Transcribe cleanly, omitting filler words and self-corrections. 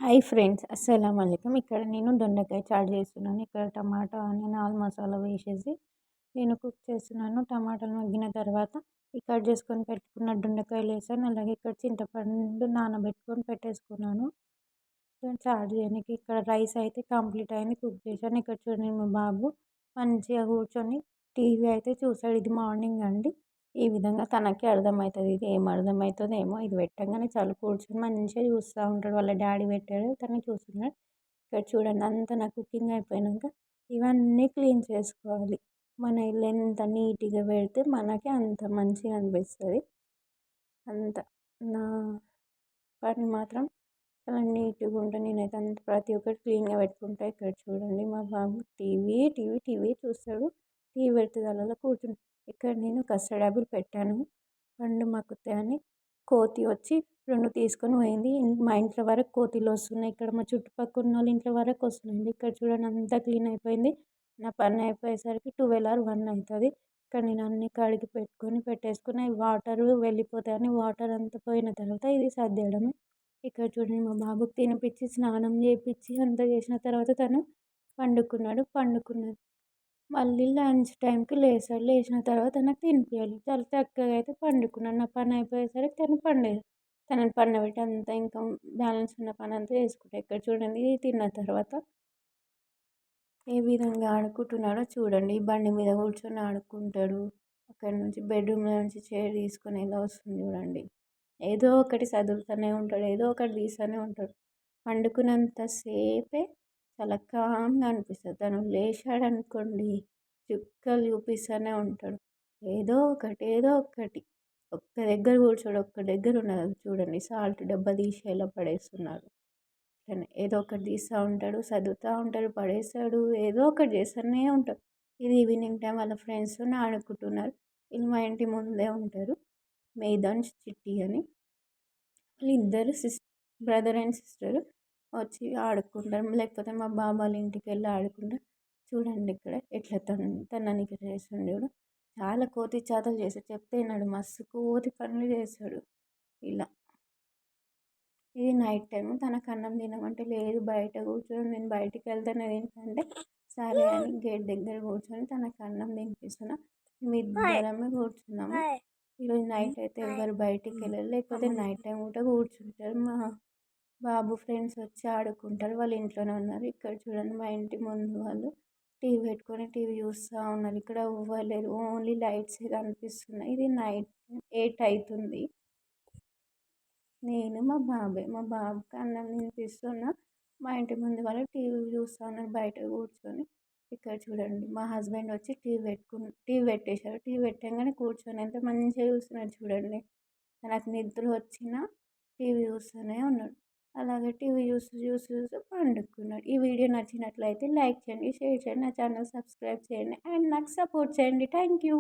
Hi friends, అస్సలం వాలేకుమ్. ఇక్కడ నేను దొండకాయ చాట్ చేస్తున్నాను. ఇక్కడ టమాటా ఆనియన్ ఆల్ మసాలా వేసేసి నేను కుక్ చేస్తున్నాను. టమాటాలు మగ్గిన తర్వాత ఈ కట్ చేసుకొని పెట్టుకున్న దొండకాయలు వేసాను. అలాగే ఇక్కడ చింతపండు నానబెట్టుకొని పెట్టేసుకున్నాను చాట్ చేయడానికి. ఇక్కడ రైస్ అయితే కంప్లీట్ అయింది, కుక్ చేశాను. ఇక్కడ చూడండి, మా బాబు మంచిగా కూర్చొని టీవీ అయితే చూసాడు. ఇది మార్నింగ్ అండి. ఈ విధంగా తనకే అర్థమవుతుంది. ఇది ఏం అర్థమవుతుందో ఏమో, ఇది పెట్టగానే చాలు కూర్చొని మంచిగా చూస్తూ ఉంటాడు. వాళ్ళ డాడీ పెట్టాడు, తను చూస్తున్నాడు. ఇక్కడ చూడండి, అంతా నా కుకింగ్ అయిపోయాక ఇవన్నీ క్లీన్ చేసుకోవాలి. మన ఇల్లు ఎంత నీట్గా పెడితే మనకి అంత మంచిగా అనిపిస్తుంది. అంత నా పని మాత్రం చాలా నీట్గా ఉంటుంది. నేనైతే అంత ప్రతి ఒక్కటి క్లీన్గా పెట్టుకుంటా. ఇక్కడ చూడండి, మా బాబు టీవీ చూస్తాడు. టీవీ పెడితే అలా కూర్చుని. ఇక్కడ నేను కస్టర్డ్ యాపిల్ పెట్టాను, పండు మక్కుతాయని. కోతి వచ్చి 2 తీసుకొని పోయింది. మా ఇంట్లో వరకు కోతిలు వస్తున్నాయి. ఇక్కడ మా చుట్టుపక్కల ఉన్న వాళ్ళ ఇంట్లో వరకు వస్తున్నాయండి. ఇక్కడ చూడండి, అంతా క్లీన్ అయిపోయింది. నా పని అయిపోయేసరికి 12 or 1 అవుతుంది. ఇక్కడ నేను అన్ని కడిగి పెట్టేసుకుని వాటర్ వెళ్ళిపోతాయని వాటర్ అంతా పోయిన తర్వాత ఇది సర్దేయడమే. ఇక్కడ చూడండి, మా బాబుకి తినిపించి స్నానం చేయించి అంతా చేసిన తర్వాత తను పండుకున్నాడు. మళ్ళీ లంచ్ టైంకి లేచాడు. లేచిన తర్వాత నాకు తినిపించాలి. చాలా చక్కగా అయితే పండుకున్నాడు. నా పని అయిపోయేసరికి తనని పండబెట్టి అంతా ఇంకా బ్యాలెన్స్ ఉన్న పని అంతా చేసుకుంటా. ఇక్కడ చూడండి, తిన్న తర్వాత ఏ విధంగా ఆడుకుంటున్నాడో చూడండి. బండి మీద కూర్చొని ఆడుకుంటాడు. అక్కడ నుంచి బెడ్రూమ్లో నుంచి చైర్ తీసుకొని ఎలా వస్తుంది చూడండి. ఏదో ఒకటి చదువుతూనే ఉంటాడు, ఏదో ఒకటి తీస్తూనే ఉంటాడు. పండుకున్నంతసేపే చాలా కామ్గా అనిపిస్తుంది. తను లేచాడు అనుకోండి, చుక్కలు చూపిస్తూనే ఉంటాడు. ఏదో ఒకటి ఒక్క దగ్గర కూర్చోడు, ఒక్క దగ్గర ఉండదు. చూడండి, సాల్ట్ డబ్బా తీసి ఎలా పడేస్తున్నాడు. ఏదో ఒకటి తీస్తూ ఉంటాడు, చదువుతూ ఉంటాడు, పడేస్తాడు, ఏదో ఒకటి చేస్తూనే ఉంటాడు. ఇది ఈవినింగ్ టైం వాళ్ళ ఫ్రెండ్స్తో ఆడుకుంటున్నారు. వీళ్ళు మా ఇంటి ముందే ఉంటారు, మేదాన్ చిట్టి అని. వాళ్ళిద్దరు బ్రదర్ అండ్ సిస్టర్ వచ్చి ఆడుకుంటారు. లేకపోతే మా బాబా వాళ్ళ ఇంటికి వెళ్ళి ఆడుకుంటారు. చూడండి ఇక్కడ ఎట్లా తనని చేస్తుండే చూడు. చాలా కోతి చేతలు చేస్తాడు, చెప్తే విన్నాడు. మస్తు కోతి పనులు చేస్తాడు ఇలా. ఇది నైట్ టైం. తనకు అన్నం తినమంటే లేదు, బయట కూర్చొని నేను బయటికి వెళ్తాను ఏంటంటే సరే అని గేట్ దగ్గర కూర్చొని తనకు అన్నం తినిపిస్తున్నా. మేము ఇద్దరమే కూర్చున్నాము. ఈరోజు నైట్ అయితే ఎవరు బయటికి వెళ్ళరు, లేకపోతే నైట్ టైం కూడా కూర్చుంటారు. మా బాబు ఫ్రెండ్స్ వచ్చి ఆడుకుంటారు, వాళ్ళు ఇంట్లోనే ఉన్నారు. ఇక్కడ చూడండి, మా ఇంటి ముందు వాళ్ళు టీవీ పెట్టుకొని టీవీ చూస్తూ ఉన్నారు. ఇక్కడ ఇవ్వలేరు, ఓన్లీ లైట్స్ కనిపిస్తున్నాయి. ఇది నైట్ 8 అవుతుంది. నేను మా బాబుకి అన్నం తినిపిస్తున్నా. మా ఇంటి ముందు వాళ్ళు టీవీ చూస్తూ ఉన్నారు బయట కూర్చొని. ఇక్కడ చూడండి, మా హస్బెండ్ వచ్చి టీవీ పెట్టేశారు. టీవీ పెట్టగానే కూర్చొని ఎంత మంచిగా చూస్తున్నాడు చూడండి. నాకు నిద్ర వచ్చినా టీవీ చూస్తూనే ఉన్నాడు. అలాగే టీవీ చూస్తూ పండుకున్నాడు. ఈ వీడియో నచ్చినట్లయితే లైక్ చేయండి, షేర్ చేయండి, నా ఛానల్ సబ్స్క్రైబ్ చేయండి అండ్ నాకు సపోర్ట్ చేయండి. Thank you.